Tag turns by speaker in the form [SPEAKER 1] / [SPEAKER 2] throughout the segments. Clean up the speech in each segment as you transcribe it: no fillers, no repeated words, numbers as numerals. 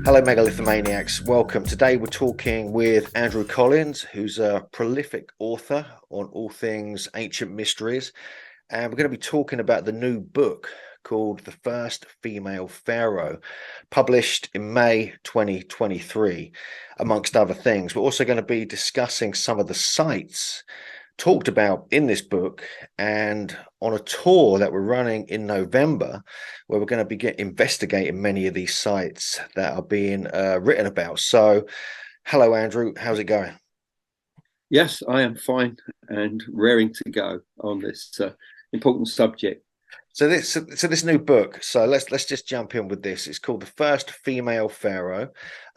[SPEAKER 1] Hello, Megalithomaniacs. Welcome. Today we're talking with Andrew Collins, who's a prolific author on all things ancient mysteries. And we're going to be talking about the new book called The First Female Pharaoh, published in May 2023, amongst other things. We're also going to be discussing some of the sites talked about in this book and on a tour that we're running in November, where we're going to be investigating many of these sites that are being written about. So, hello, Andrew. How's it going?
[SPEAKER 2] Yes, I am fine and raring to go on this important subject.
[SPEAKER 1] So this new book. So let's just jump in with this. It's called The First Female Pharaoh,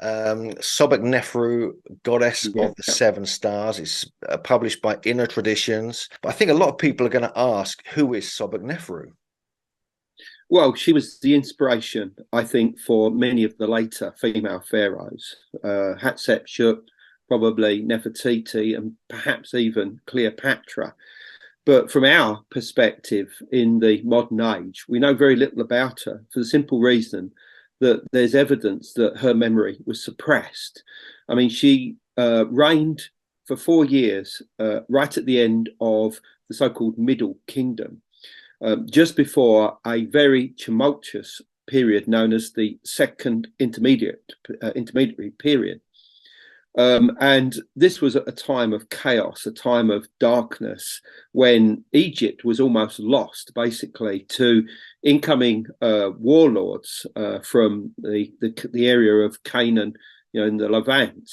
[SPEAKER 1] Sobekneferu, Goddess
[SPEAKER 2] Yeah.
[SPEAKER 1] of the Seven Stars. It's published by Inner Traditions. But I think a lot of people are going to ask, who is Sobekneferu?
[SPEAKER 2] Well, she was the inspiration, I think, for many of the later female pharaohs. Hatshepsut, probably Nefertiti, and perhaps even Cleopatra. But from our perspective in the modern age, we know very little about her for the simple reason that there's evidence that her memory was suppressed. I mean, she reigned for 4 years, right at the end of the so-called Middle Kingdom, just before a very tumultuous period known as the Second Intermediary Period. And this was at a time of chaos, a time of darkness, when Egypt was almost lost, basically, to incoming warlords from the area of Canaan, in the Levant.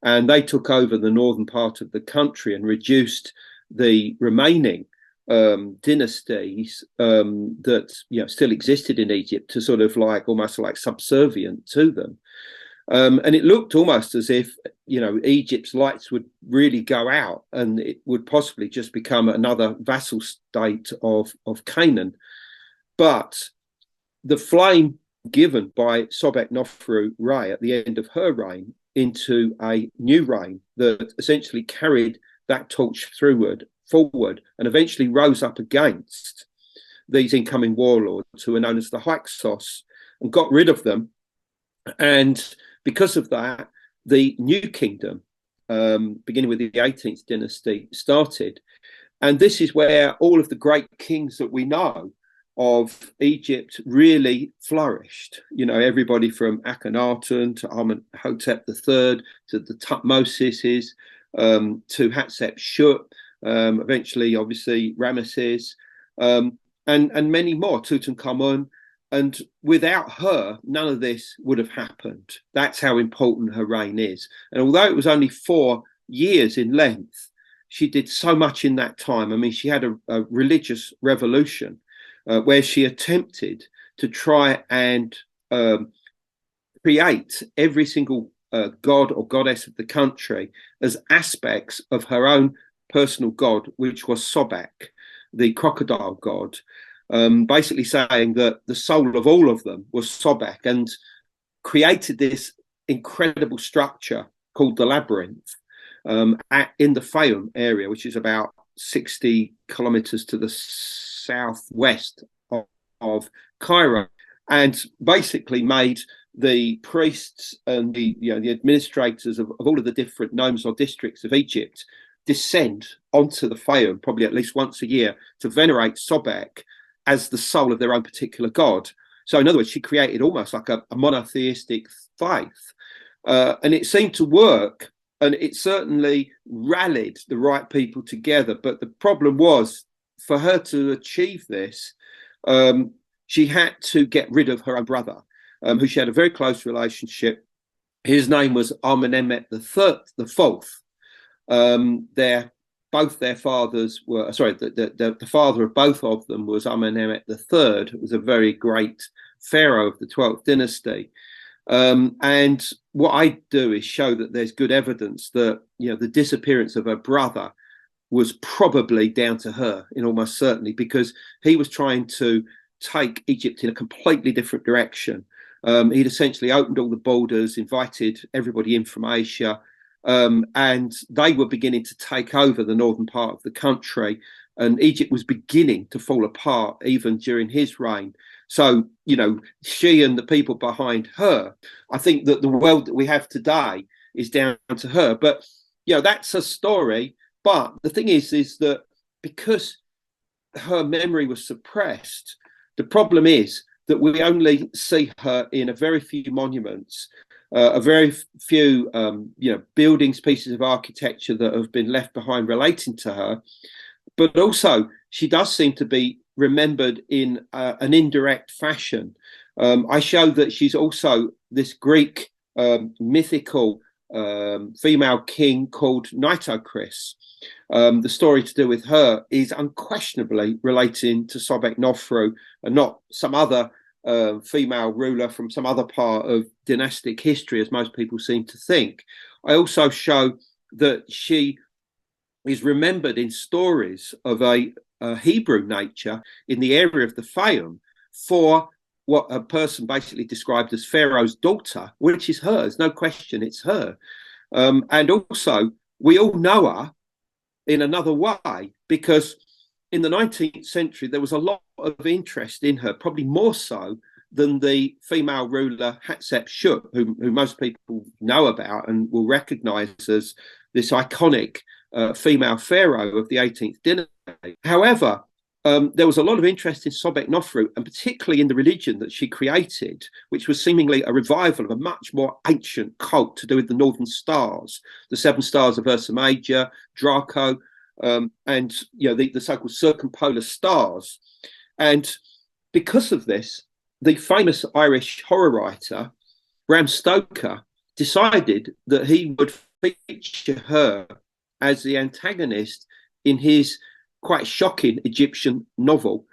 [SPEAKER 2] And they took over the northern part of the country and reduced the remaining dynasties that still existed in Egypt to sort of almost like subservient to them. And it looked almost as if, Egypt's lights would really go out and it would possibly just become another vassal state of Canaan. But the flame given by Sobekneferu Ray at the end of her reign into a new reign that essentially carried that torch forward and eventually rose up against these incoming warlords who were known as the Hyksos and got rid of them. And because of that, the new kingdom, beginning with the 18th dynasty, started. And this is where all of the great kings that we know of Egypt really flourished. Everybody from Akhenaten to Amenhotep III to the Tutmosises, to Hatshepsut, eventually, obviously, Ramesses, and many more, Tutankhamun. And without her, none of this would have happened. That's how important her reign is. And although it was only 4 years in length, she did so much in that time. I mean, she had a religious revolution where she attempted to try and create every single god or goddess of the country as aspects of her own personal god, which was Sobek, the crocodile god. Basically saying that the soul of all of them was Sobek, and created this incredible structure called the Labyrinth in the Fayum area, which is about 60 kilometers to the southwest of Cairo, and basically made the priests and the administrators of all of the different nomes or districts of Egypt descend onto the Fayum probably at least once a year to venerate Sobek as the soul of their own particular god. So in other words, she created almost like a monotheistic faith. And it seemed to work, and it certainly rallied the right people together. But the problem was, for her to achieve this, she had to get rid of her own brother, who she had a very close relationship. His name was Amenemhet the Fourth. Both their fathers were, the father of both of them was Amenemhet III, who was a very great pharaoh of the 12th dynasty. And what I do is show that there's good evidence that, the disappearance of her brother was probably down to her, in almost certainly, because he was trying to take Egypt in a completely different direction. He'd essentially opened all the borders, invited everybody in from Asia, and they were beginning to take over the northern part of the country, and Egypt was beginning to fall apart even during his reign. So, she and the people behind her, I think that the world that we have today is down to her. But, that's a story. But the thing is that because her memory was suppressed, the problem is that we only see her in a very few monuments, a very few, buildings, pieces of architecture that have been left behind relating to her. But also, she does seem to be remembered in an indirect fashion. I show that she's also this Greek mythical female king called Nitocris. The story to do with her is unquestionably relating to Sobekneferu and not some other female ruler from some other part of dynastic history, as most people seem to think. I also show that she is remembered in stories of a Hebrew nature in the area of the Fayum for what a person basically described as Pharaoh's daughter, which is hers, no question, it's her. And also, we all know her in another way, because in the 19th century, there was a lot of interest in her, probably more so than the female ruler Hatshepsut, who most people know about and will recognize as this iconic female pharaoh of the 18th dynasty. However, there was a lot of interest in Sobekneferu, and particularly in the religion that she created, which was seemingly a revival of a much more ancient cult to do with the northern stars, the seven stars of Ursa Major, Draco, and the so-called circumpolar stars. And because of this, the famous Irish horror writer Bram Stoker decided that he would feature her as the antagonist in his quite shocking Egyptian novel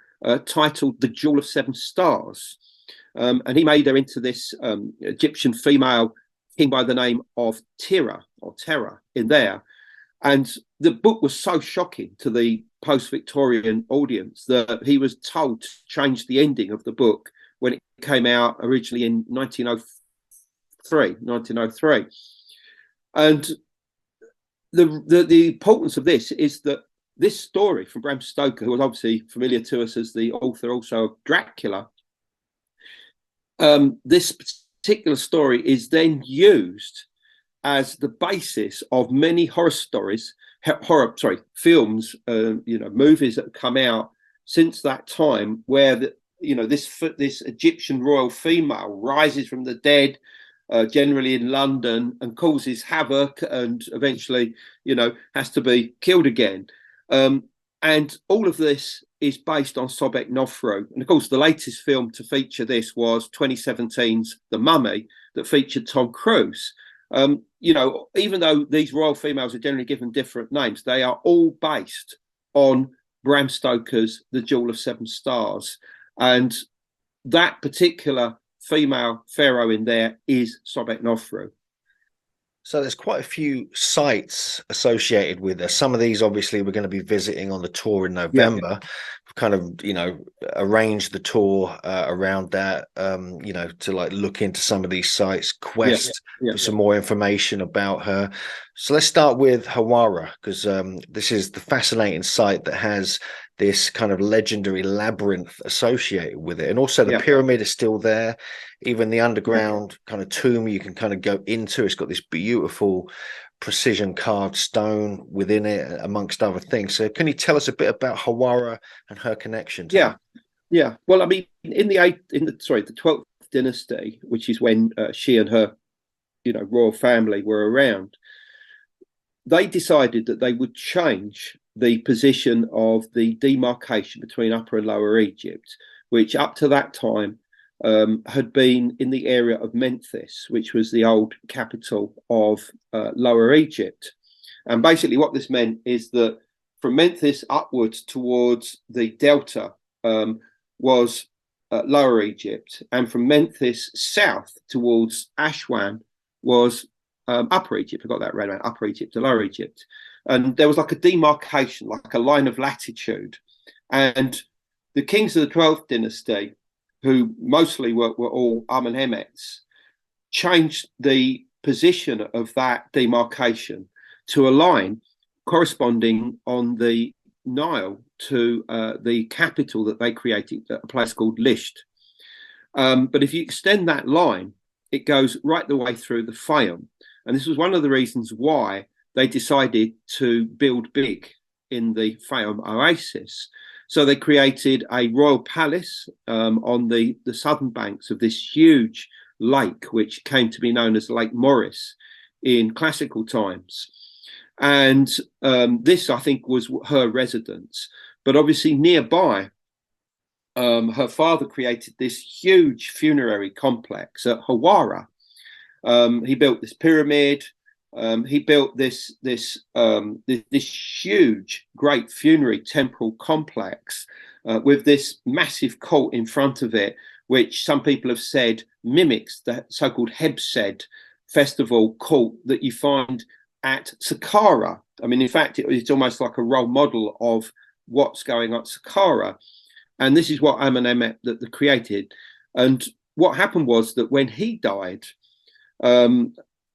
[SPEAKER 2] titled The Jewel of Seven Stars. And he made her into this Egyptian female king by the name of Terra in there. And the book was so shocking to the post-Victorian audience that he was told to change the ending of the book when it came out originally in 1903. And the importance of this is that this story from Bram Stoker, who was obviously familiar to us as the author also of Dracula, this particular story is then used as the basis of many films, movies that have come out since that time, where this Egyptian royal female rises from the dead, generally in London, and causes havoc, and eventually, has to be killed again. And all of this is based on Sobekneferu. And of course, the latest film to feature this was 2017's The Mummy, that featured Tom Cruise. Even though these royal females are generally given different names, they are all based on Bram Stoker's The Jewel of Seven Stars. And that particular female pharaoh in there is Sobekneferu.
[SPEAKER 1] So there's quite a few sites associated with this. Some of these, obviously, we're going to be visiting on the tour in November.
[SPEAKER 2] Yeah.
[SPEAKER 1] We've kind of, arranged the tour around that, to look into some of these sites, quest for some more information about her. So let's start with Hawara, because this is the fascinating site that has this kind of legendary labyrinth associated with it. And also the pyramid is still there. Even the underground kind of tomb you can kind of go into. It's got this beautiful precision carved stone within it, amongst other things. So can you tell us a bit about Hawara and her connection to
[SPEAKER 2] that? Yeah. Well, I mean, in the 12th dynasty, which is when she and her, royal family were around, they decided that they would change the position of the demarcation between Upper and Lower Egypt, which up to that time had been in the area of Memphis, which was the old capital of Lower Egypt. And basically what this meant is that from Memphis upwards towards the delta was Lower Egypt, and from Memphis south towards Aswan was Upper Egypt. I got that right, around Upper Egypt to Lower Egypt. And there was like a demarcation, like a line of latitude. And the kings of the 12th dynasty, who mostly were all Amenemets, changed the position of that demarcation to a line corresponding on the Nile to the capital that they created, a place called Lisht. But if you extend that line, it goes right the way through the Fayum. And this was one of the reasons why they decided to build big in the Fayum oasis. So they created a royal palace on the southern banks of this huge lake, which came to be known as Lake Morris in classical times. And this, I think, was her residence. But obviously nearby, her father created this huge funerary complex at Hawara. He built this pyramid. He built this huge, great funerary temple complex with this massive cult in front of it, which some people have said mimics the so-called Hebsed festival cult that you find at Saqqara. I mean, in fact, it's almost like a role model of what's going on at Saqqara. And this is what Amenemhet that created. And what happened was that when he died,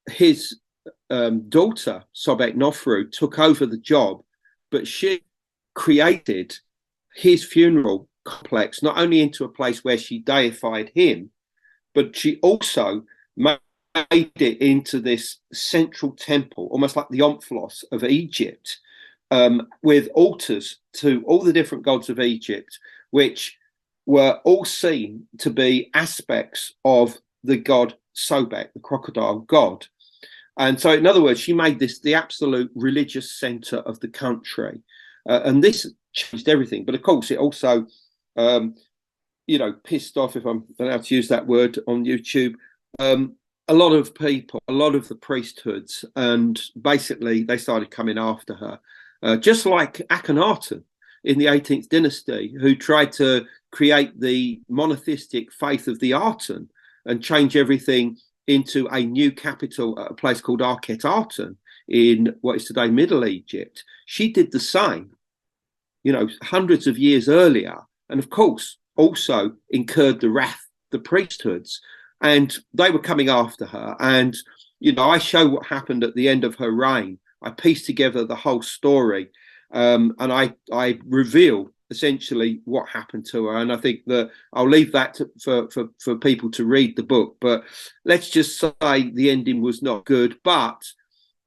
[SPEAKER 2] his daughter, Sobekneferu, took over the job, but she created his funeral complex not only into a place where she deified him, but she also made it into this central temple, almost like the Omphalos of Egypt, with altars to all the different gods of Egypt, which were all seen to be aspects of the god Sobek, the crocodile god. And so, in other words, she made this the absolute religious center of the country. And this changed everything. But of course, it also, pissed off, if I'm allowed to use that word on YouTube, a lot of people, a lot of the priesthoods, and basically they started coming after her, just like Akhenaten in the 18th dynasty, who tried to create the monotheistic faith of the Aten and change everything into a new capital at a place called Akhenaten in what is today Middle Egypt. She did the same, hundreds of years earlier, and of course also incurred the wrath of the priesthoods, and they were coming after her. And I show what happened at the end of her reign. I piece together the whole story, and I reveal essentially what happened to her. And I think that I'll leave that for people to read the book. But let's just say the ending was not good. But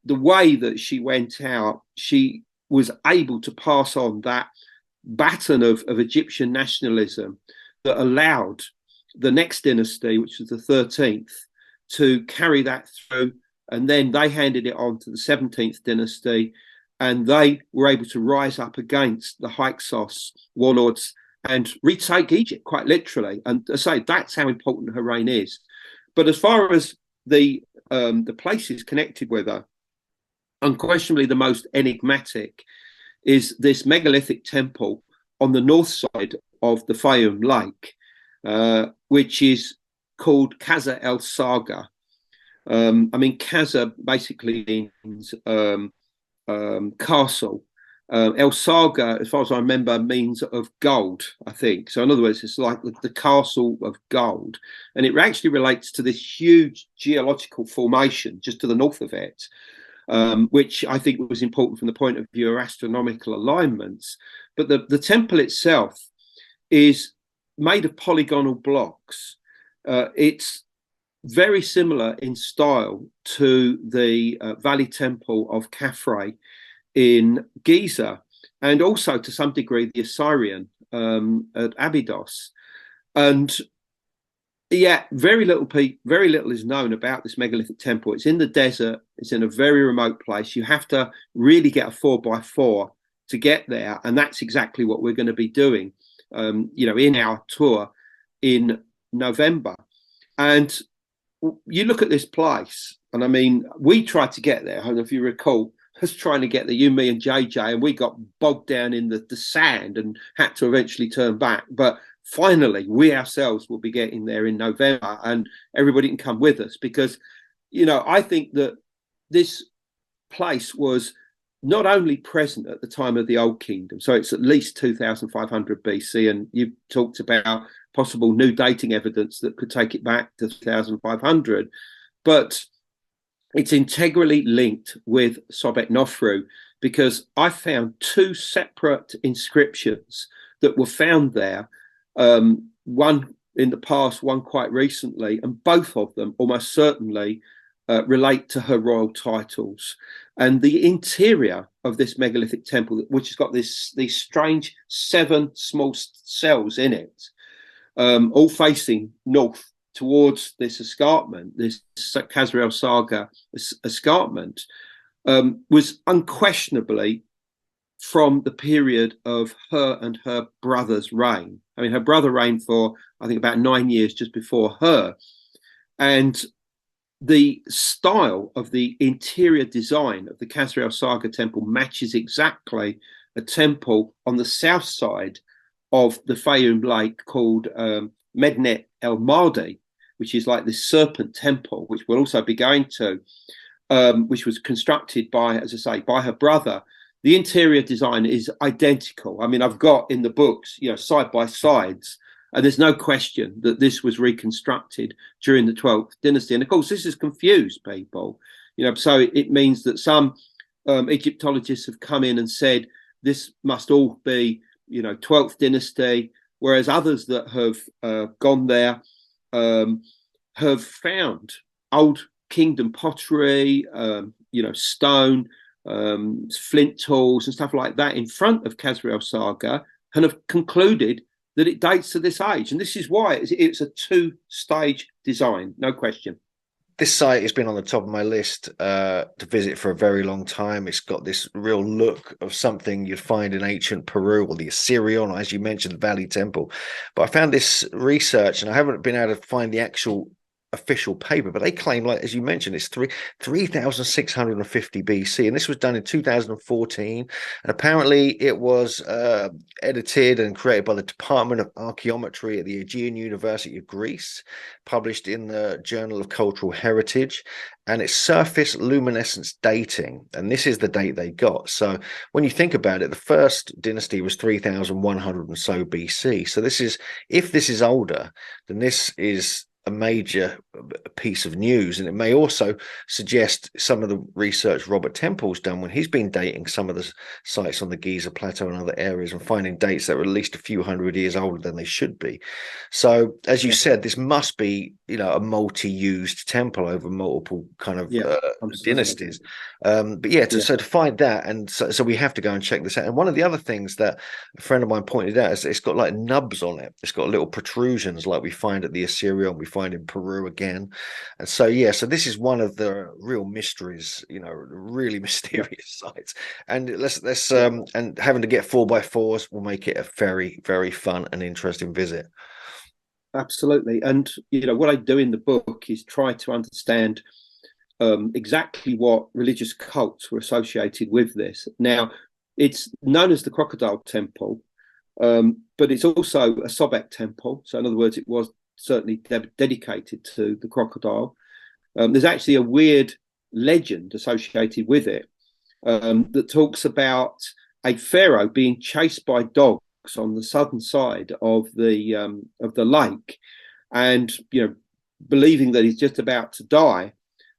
[SPEAKER 2] the way that she went out, she was able to pass on that baton of Egyptian nationalism that allowed the next dynasty, which was the 13th, to carry that through. And then they handed it on to the 17th dynasty, and they were able to rise up against the Hyksos warlords and retake Egypt, quite literally. And I say that's how important her reign is. But as far as the places connected with her, unquestionably the most enigmatic is this megalithic temple on the north side of the Fayum Lake, which is called Qasr el-Sagha. Qasr basically means castle. El-Sagha, as far as I remember, means of gold, I think. So in other words, it's like the castle of gold. And it actually relates to this huge geological formation just to the north of it, which I think was important from the point of view of astronomical alignments. But the temple itself is made of polygonal blocks. It's very similar in style to the Valley Temple of Khafre in Giza, and also to some degree the Assyrian at Abydos. And yeah, very little is known about this megalithic temple. It's in the desert. It's in a very remote place. You have to really get a 4x4 to get there, and that's exactly what we're going to be doing, in our tour in November. And you look at this place, and I mean, we tried to get there. I don't know if you recall us trying to get there, you, me, and JJ, and we got bogged down in the sand and had to eventually turn back. But finally, we ourselves will be getting there in November, and everybody can come with us because, I think that this place was not only present at the time of the Old Kingdom, so it's at least 2500 BC, and you've talked about possible new dating evidence that could take it back to 2500, but it's integrally linked with Sobekneferu because I found two separate inscriptions that were found there. One in the past, one quite recently, and both of them almost certainly relate to her royal titles. And the interior of this megalithic temple, which has got these strange 7 small cells in it, all facing north towards this escarpment, this Qasr el-Sagha escarpment, was unquestionably from the period of her and her brother's reign. I mean, her brother reigned for, I think, about 9 years just before her. And the style of the interior design of the Qasr el-Sagha temple matches exactly a temple on the south side of the Fayum Lake called Mednet el-Mahdi, which is like this serpent temple, which we'll also be going to, which was constructed by, as I say, by her brother. The interior design is identical. I mean, I've got in the books, side by sides, and there's no question that this was reconstructed during the 12th dynasty. And of course, this has confused people, so it means that some Egyptologists have come in and said this must all be, 12th dynasty, whereas others that have gone there have found old kingdom pottery, stone, flint tools and stuff like that in front of Qasr el-Sagha, and have concluded that it dates to this age. And this is why it's a 2-stage design, no question.
[SPEAKER 1] This site has been on the top of my list to visit for a very long time. It's got this real look of something you'd find in ancient Peru, or the Assyrian, or as you mentioned, the Valley Temple. But I found this research, and I haven't been able to find the actual official paper, but they claim, like as you mentioned, it's 3,650 BC, and this was done in 2014, and apparently it was edited and created by the Department of Archaeometry at the Aegean University of Greece, published in the Journal of Cultural Heritage, and it's surface luminescence dating, and this is the date they got. So when you think about it, the first dynasty was 3,100 and so BC. So this is, if this is older, then this is a major piece of news, and it may also suggest some of the research Robert Temple's done when he's been dating some of the sites on the Giza Plateau and other areas and finding dates that were at least a few hundred years older than they should be. So, as you said, this must be, a multi-used temple over multiple kind of dynasties. So to find that, and so we have to go and check this out. And one of the other things that a friend of mine pointed out is it's got like nubs on it. It's got little protrusions like we find at the Assyrian, we find in Peru again. And so this is one of the real mysteries, really mysterious sites. And let's and having to get 4x4s will make it a very, very fun and interesting visit.
[SPEAKER 2] Absolutely. And what I do in the book is try to understand exactly what religious cults were associated with this. Now, it's known as the Crocodile Temple, but it's also a Sobek temple. So in other words, it was certainly dedicated to the crocodile. There's actually a weird legend associated with it that talks about a pharaoh being chased by dogs on the southern side of the lake, and believing that he's just about to die,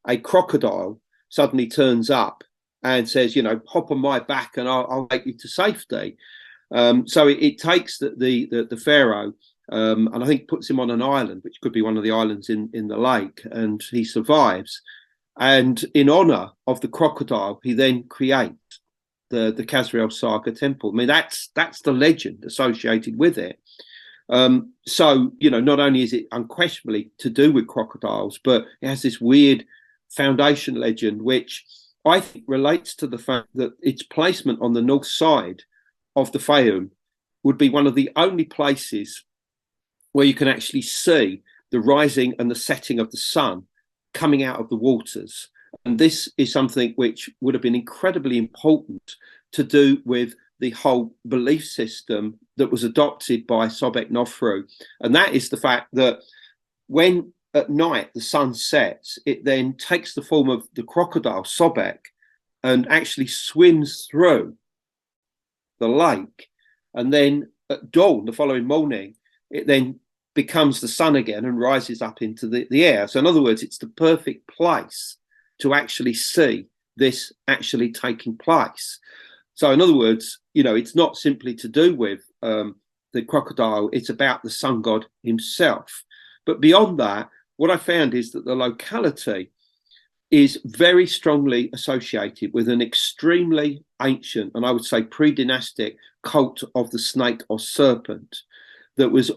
[SPEAKER 2] a crocodile suddenly turns up and says, hop on my back and I'll take you to safety. So it takes the pharaoh, and I think puts him on an island, which could be one of the islands in the lake, and he survives. And in honor of the crocodile, he then creates the Qasr el-Sagha temple. I mean, that's the legend associated with it. So, not only is it unquestionably to do with crocodiles, but it has this weird foundation legend, which I think relates to the fact that its placement on the north side of the Fayum would be one of the only places where you can actually see the rising and the setting of the sun coming out of the waters. And this is something which would have been incredibly important to do with the whole belief system that was adopted by Sobekneferu. And that is the fact that when at night the sun sets, it then takes the form of the crocodile Sobek and actually swims through the lake. And then at dawn, the following morning, it then becomes the sun again and rises up into the air. So in other words, it's the perfect place to actually see this actually taking place. So in other words, it's not simply to do with the crocodile, it's about the sun god himself. But beyond that, what I found is that the locality is very strongly associated with an extremely ancient, and I would say pre-dynastic, cult of the snake or serpent that was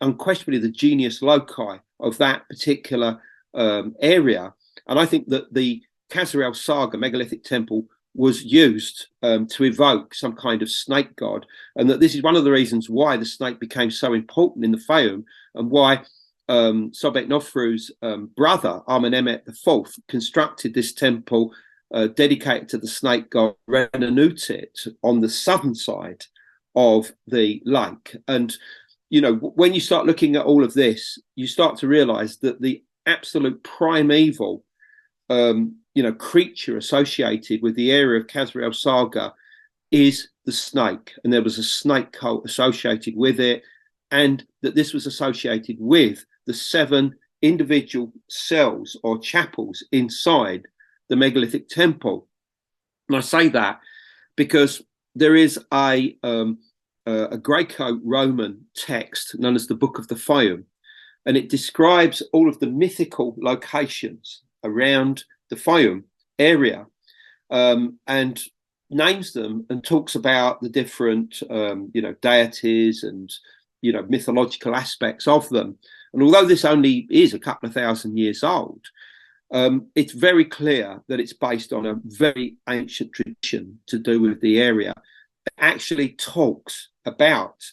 [SPEAKER 2] unquestionably the genius loci of that particular area. And I think that the Qasr el-Sagha megalithic temple was used to evoke some kind of snake god, and that this is one of the reasons why the snake became so important in the Fayum, and why Sobekneferu's brother Amenemhet IV constructed this temple dedicated to the snake god Renenutit on the southern side of the lake. And when you start looking at all of this, you start to realize that the absolute primeval creature associated with the area of Qasr el-Sagha is the snake, and there was a snake cult associated with it, and that this was associated with the 7 individual cells or chapels inside the megalithic temple. And I say that because there is a Greco-Roman text known as the Book of the Fayum, and it describes all of the mythical locations around the Fayum area, and names them and talks about the different deities and mythological aspects of them. And although this only is a couple of thousand years old, it's very clear that it's based on a very ancient tradition to do with the area. It actually talks about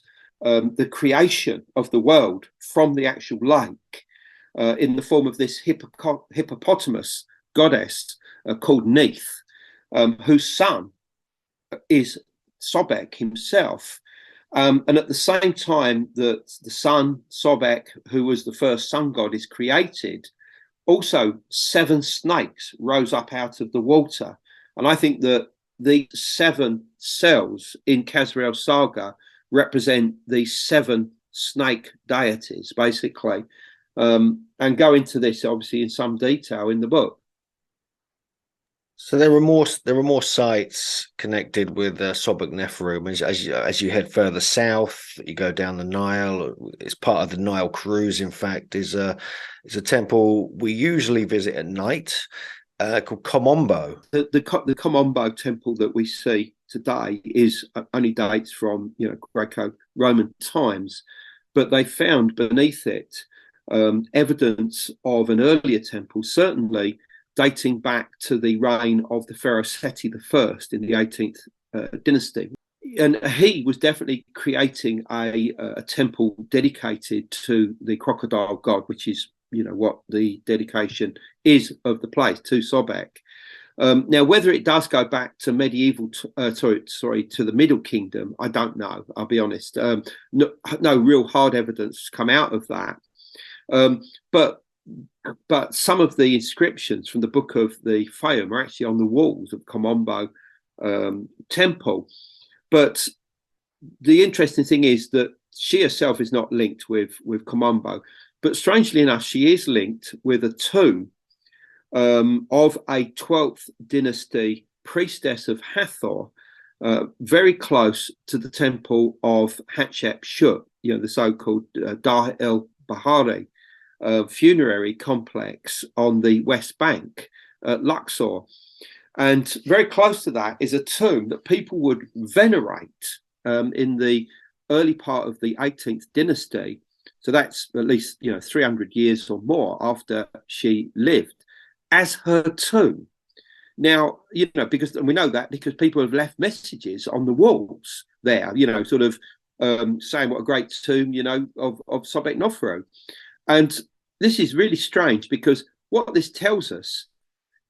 [SPEAKER 2] the creation of the world from the actual lake in the form of this hippopotamus goddess called Neith, whose son is Sobek himself. And at the same time that the sun, Sobek, who was the first sun god, is created, also 7 snakes rose up out of the water. And I think that the 7 cells in Qasr el-Sagha represent the 7 snake deities, basically, and go into this obviously in some detail in the book.
[SPEAKER 1] So there were more sites connected with Sobekneferu. As you head further south, you go down the Nile. It's part of the Nile cruise. In fact, is a temple we usually visit at night called Komombo.
[SPEAKER 2] The Komombo temple that we see today is only dates from Greco-Roman times, but they found beneath it evidence of an earlier temple, certainly dating back to the reign of the pharaoh Seti I in the 18th dynasty. And he was definitely creating a temple dedicated to the crocodile god, which is what the dedication is of the place, to Sobek. Now, whether it does go back to medieval, to the Middle Kingdom, I don't know. I'll be honest. No real hard evidence has come out of that. But some of the inscriptions from the Book of the Fayum are actually on the walls of Komombo temple. But the interesting thing is that she herself is not linked with Komombo, but strangely enough, she is linked with a tomb of a 12th dynasty priestess of Hathor, very close to the temple of Hatshepsut, the so-called Dar el-Bahari funerary complex on the West Bank at Luxor. And very close to that is a tomb that people would venerate in the early part of the 18th dynasty. So that's at least 300 years or more after she lived, as her tomb. Now, because we know that because people have left messages on the walls there, sort of saying what a great tomb, of Sobekneferu. And this is really strange because what this tells us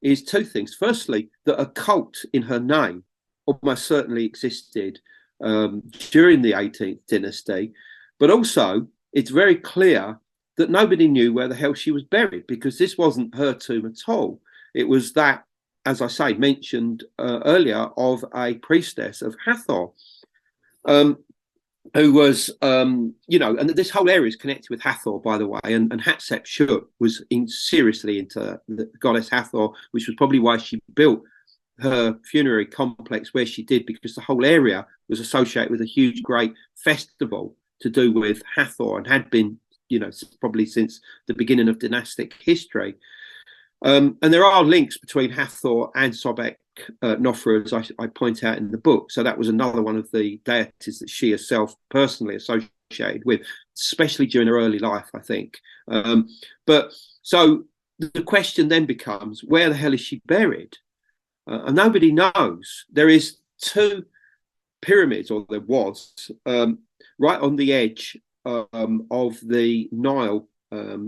[SPEAKER 2] is 2 things. Firstly, that a cult in her name almost certainly existed during the 18th dynasty, but also it's very clear that nobody knew where the hell she was buried, because this wasn't her tomb at all. It was that, as I say, mentioned earlier, of a priestess of Hathor, who was, and this whole area is connected with Hathor, by the way, and Hatshepsut was seriously into the goddess Hathor, which was probably why she built her funerary complex where she did, because the whole area was associated with a huge, great festival to do with Hathor, and had been, probably since the beginning of dynastic history. And there are links between Hathor and Sobekneferu, as I point out in the book. So that was another one of the deities that she herself personally associated with, especially during her early life, I think. But so the question then becomes, where the hell is she buried? And nobody knows. There is 2 pyramids, or there was, right on the edge of the Nile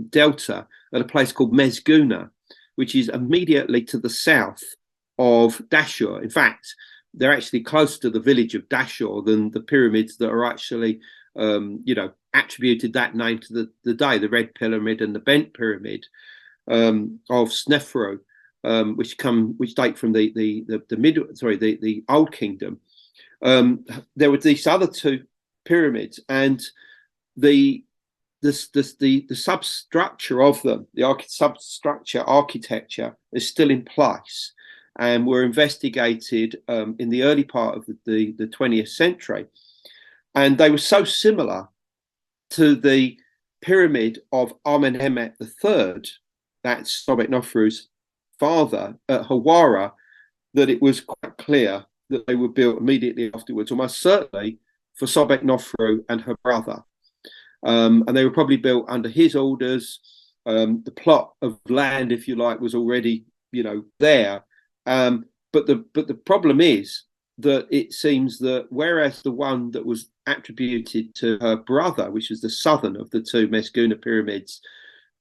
[SPEAKER 2] Delta at a place called Mesguna, which is immediately to the south of Dashur. In fact, they're actually closer to the village of Dashur than the pyramids that are actually, attributed that name to the day, the Red Pyramid and the Bent Pyramid of Sneferu, which date from the Old Kingdom. There were these other 2 pyramids, and the substructure of them, the architecture is still in place, and were investigated in the early part of the 20th century. And they were so similar to the pyramid of Amenemhet III, that's Sobekneferu's father, at Hawara, that it was quite clear that they were built immediately afterwards, almost certainly for Sobekneferu and her brother. And they were probably built under his orders. The plot of land, if you like, was already, there. But the problem is that it seems that whereas the one that was attributed to her brother, which was the southern of the 2 Mesguna pyramids,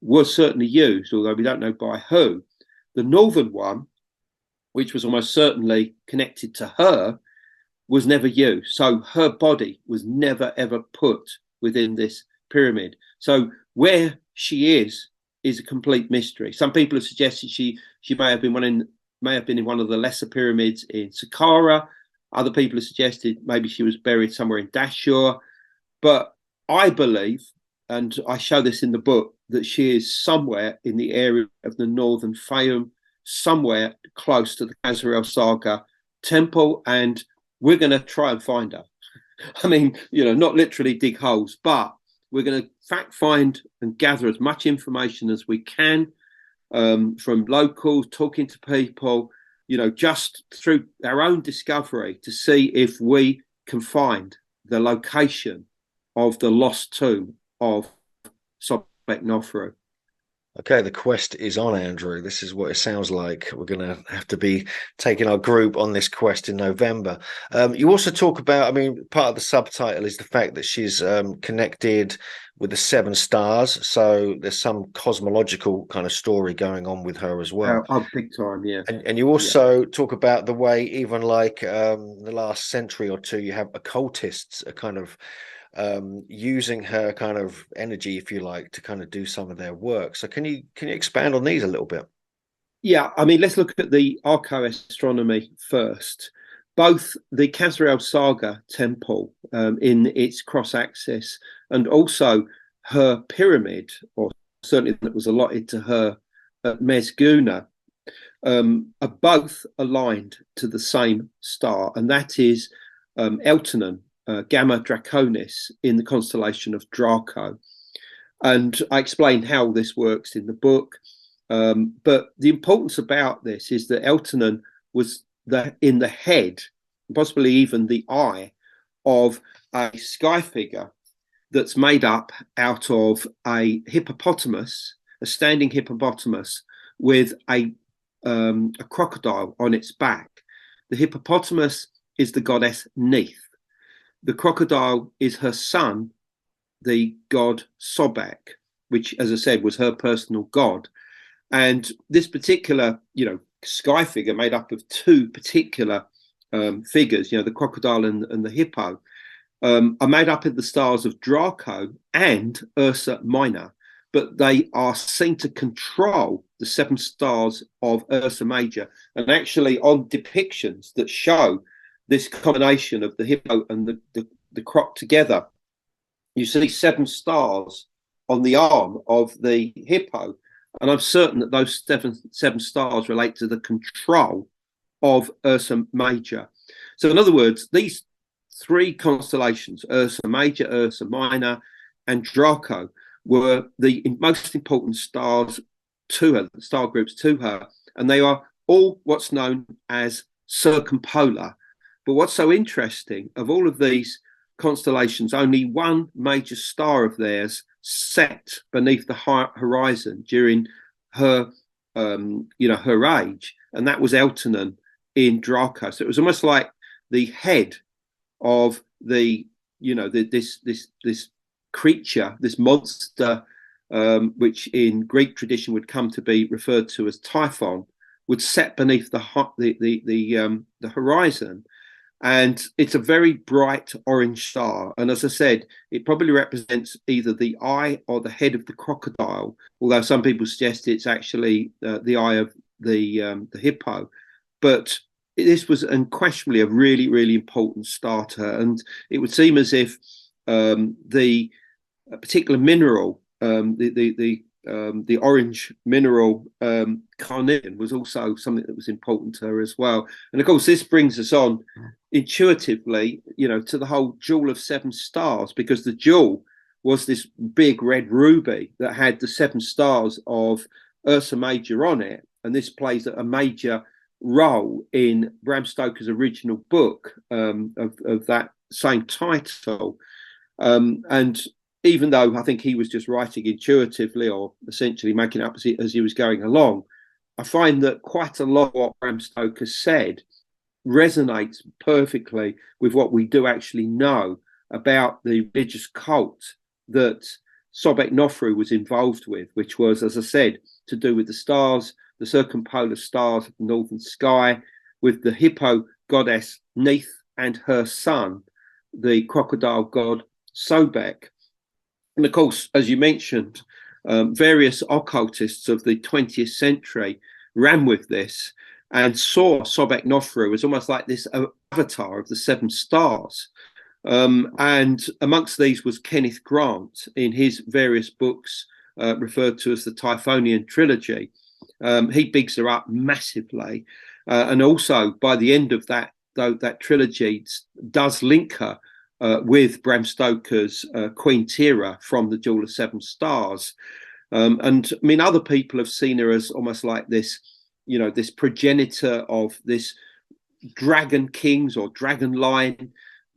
[SPEAKER 2] was certainly used, although we don't know by who, the northern one, which was almost certainly connected to her, was never used. So her body was never, ever put within this pyramid. So where she is a complete mystery. Some people have suggested she may have been in one of the lesser pyramids in Saqqara. Other people have suggested maybe she was buried somewhere in Dashur. But I believe, and I show this in the book, that she is somewhere in the area of the northern Fayum, somewhere close to the Qasr el-Sagha temple, and we're going to try and find her. I mean, not literally dig holes, but we're going to fact find and gather as much information as we can from locals, talking to people, just through our own discovery, to see if we can find the location of the lost tomb of Sobekneferu.
[SPEAKER 1] Okay, the quest is on, Andrew. This is what it sounds like. We're going to have to be taking our group on this quest in November. You also talk about, part of the subtitle is the fact that she's connected with the 7 stars. So there's some cosmological kind of story going on with her as well.
[SPEAKER 2] Oh, big time, yeah.
[SPEAKER 1] And you also talk about the way, even like the last century or 2, you have occultists are kind of using her kind of energy, if you like, to kind of do some of their work. So can you expand on these a little bit?
[SPEAKER 2] Yeah, let's look at the archaeoastronomy first. Both the Qasr el-Sagha temple in its cross-axis, and also her pyramid, or certainly that was allotted to her at Mesguna, are both aligned to the same star, and that is Eltanen, Gamma Draconis, in the constellation of Draco. And I explain how this works in the book. But the importance about this is that Eltanen was in the head, possibly even the eye, of a sky figure that's made up out of a hippopotamus, a standing hippopotamus with a crocodile on its back. The hippopotamus is the goddess Neith. The crocodile is her son, the god Sobek, which, as I said, was her personal god. And this particular, sky figure made up of 2 particular figures, the crocodile and the hippo, are made up of the stars of Draco and Ursa Minor, but they are seen to control the 7 stars of Ursa Major. And actually on depictions that show this combination of the hippo and the croc together, you see 7 stars on the arm of the hippo, and I'm certain that those seven stars relate to the control of Ursa Major. So in other words, these three constellations, Ursa Major, Ursa Minor, and Draco, were the most important stars to her, star groups to her, and they are all what's known as circumpolar. But what's so interesting, of all of these constellations, only one major star of theirs set beneath the horizon during her, her age, and that was Eltanen in Draco. So it was almost like the head of this creature, this monster, which in Greek tradition would come to be referred to as Typhon, would set beneath the horizon. And it's a very bright orange star. And as I said, it probably represents either the eye or the head of the crocodile, although some people suggest it's actually the eye of the hippo. But this was unquestionably a really, really important star to her. And it would seem as if the particular mineral, the orange mineral carnelian, was also something that was important to her as well. And of course, this brings us on intuitively, to the whole jewel of seven stars, because the jewel was this big red ruby that had the seven stars of Ursa Major on it, and this plays a major role in Bram Stoker's original book of that same title. And even though I think he was just writing intuitively or essentially making up as he was going along, I find that quite a lot of what Bram Stoker said resonates perfectly with what we do actually know about the religious cult that Sobekneferu was involved with, which was, as I said, to do with the stars, the circumpolar stars of the northern sky, with the hippo goddess Neith and her son, the crocodile god Sobek. And of course, as you mentioned, various occultists of the 20th century ran with this and saw Sobekneferu as almost like this avatar of the seven stars. And amongst these was Kenneth Grant in his various books referred to as the Typhonian trilogy. He bigs her up massively. And also by the end of that trilogy does link her with Bram Stoker's Queen Tira from the Jewel of Seven Stars. And I mean, other people have seen her as almost like this, this progenitor of this dragon kings or dragon line,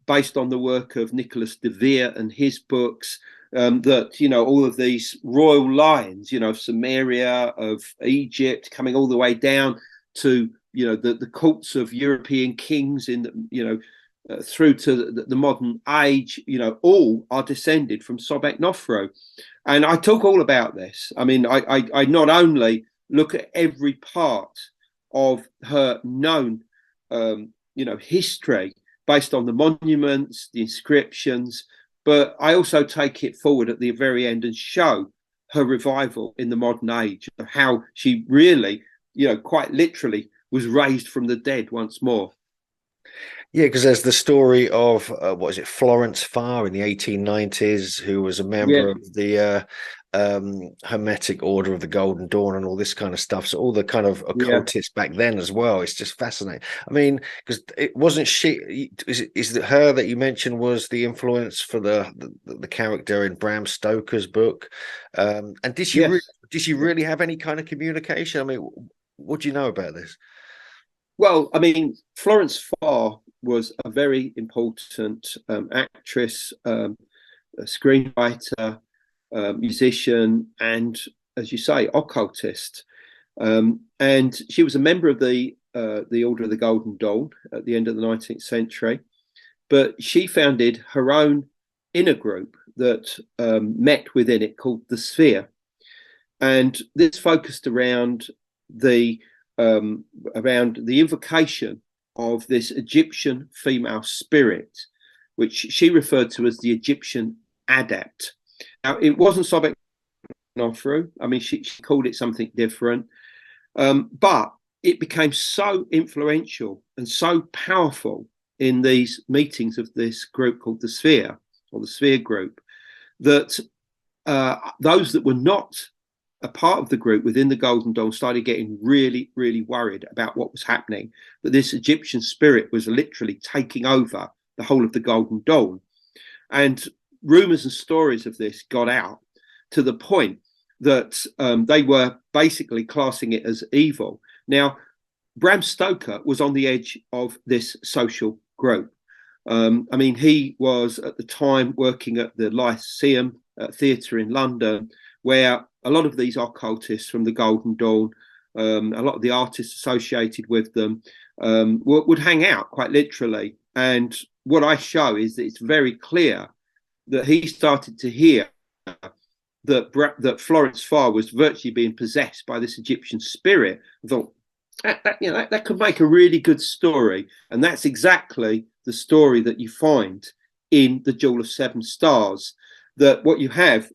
[SPEAKER 2] based on the work of Nicholas de Vere and his books, that, all of these royal lines, of Samaria, of Egypt, coming all the way down to, the courts of European kings in, through to the modern age, all are descended from Sobekneferu. And I talk all about this. I mean, I not only look at every part of her known, history based on the monuments, the inscriptions, but I also take it forward at the very end and show her revival in the modern age, of how she really, quite literally was raised from the dead once more.
[SPEAKER 1] Yeah, because there's the story of Florence Farr in the 1890s, who was a member of the Hermetic Order of the Golden Dawn and all this kind of stuff. So all the kind of occultists back then as well. It's just fascinating. I mean, because it wasn't she. Is it her that you mentioned was the influence for the character in Bram Stoker's book? And did she really have any kind of communication? I mean, what do you know about this?
[SPEAKER 2] Well, I mean, Florence Farr was a very important actress, a screenwriter, musician, and, as you say, occultist. And she was a member of the Order of the Golden Dawn at the end of the 19th century. But she founded her own inner group that met within it, called the Sphere. And this focused around the invocation of this Egyptian female spirit, which she referred to as the Egyptian adept. Now, it wasn't Sobekneferu. I mean, she called it something different, but it became so influential and so powerful in these meetings of this group called the Sphere, or the Sphere Group, that those that were not a part of the group within the Golden Dawn started getting really, really worried about what was happening, that this Egyptian spirit was literally taking over the whole of the Golden Dawn. And rumours and stories of this got out to the point that they were basically classing it as evil. Now, Bram Stoker was on the edge of this social group. I mean, he was at the time working at the Lyceum Theatre in London, where a lot of these occultists from the Golden Dawn, a lot of the artists associated with them, would hang out quite literally. And what I show is that it's very clear that he started to hear that Florence Farr was virtually being possessed by this Egyptian spirit. I thought that could make a really good story, and that's exactly the story that you find in the Jewel of Seven Stars. That what you have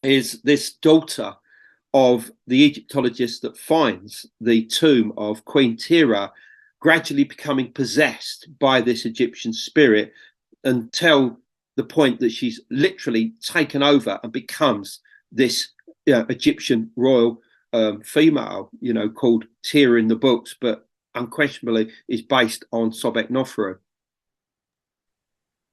[SPEAKER 2] is this daughter of the Egyptologist that finds the tomb of Queen Tira gradually becoming possessed by this Egyptian spirit until the point that she's literally taken over and becomes this Egyptian royal female, called Tira in the books, but unquestionably is based on Sobekneferu.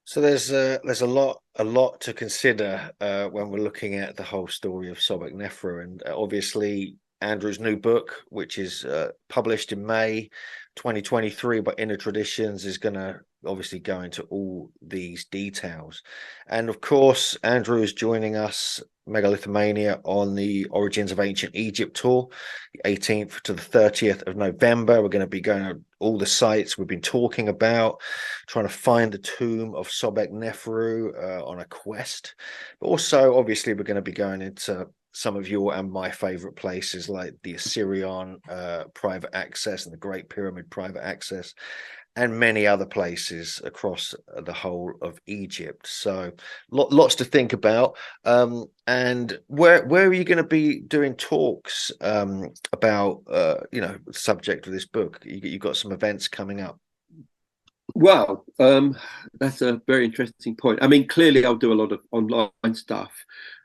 [SPEAKER 1] So there's a lot to consider when we're looking at the whole story of Sobekneferu, and obviously Andrew's new book, which is published in May 2023 by Inner Traditions, is going to obviously go into all these details. And of course, Andrew is joining us, Megalithomania, on the Origins of Ancient Egypt tour, the 18th to the 30th of November. We're going to be going to all the sites we've been talking about, trying to find the tomb of Sobekneferu on a quest. But also, obviously, we're going to be going into some of your and my favorite places like the Assyrian private access and the Great Pyramid private access, and many other places across the whole of Egypt. So lots to think about. And where are you going to be doing talks about the subject of this book? You've got some events coming up.
[SPEAKER 2] Well, that's a very interesting point. I mean, clearly I'll do a lot of online stuff.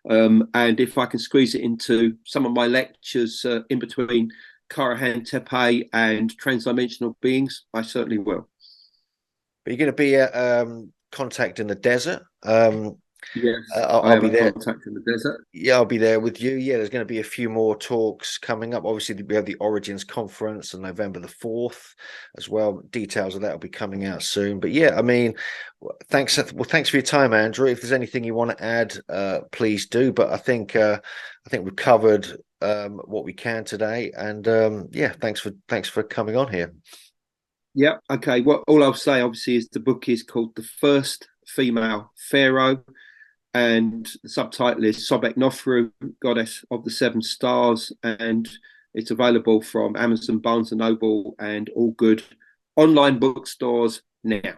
[SPEAKER 2] And if I can squeeze it into some of my lectures in between Karahan Tepe and transdimensional beings, I certainly will.
[SPEAKER 1] But you're going to be at Contact in the Desert.
[SPEAKER 2] Yes,
[SPEAKER 1] I'll be there.
[SPEAKER 2] Contact in the Desert.
[SPEAKER 1] Yeah, I'll be there with you. Yeah, there's going to be a few more talks coming up. Obviously, we have the Origins Conference on November the 4th as well. Details of that will be coming out soon. But yeah, I mean, thanks for your time, Andrew. If there's anything you want to add, please do. But I think we've covered what we can today. And yeah, thanks for coming on here.
[SPEAKER 2] Yeah. Okay. Well, all I'll say obviously is the book is called The First Female Pharaoh, and the subtitle is Sobekneferu, Goddess of the Seven Stars, and it's available from Amazon, Barnes and Noble, and all good online bookstores now.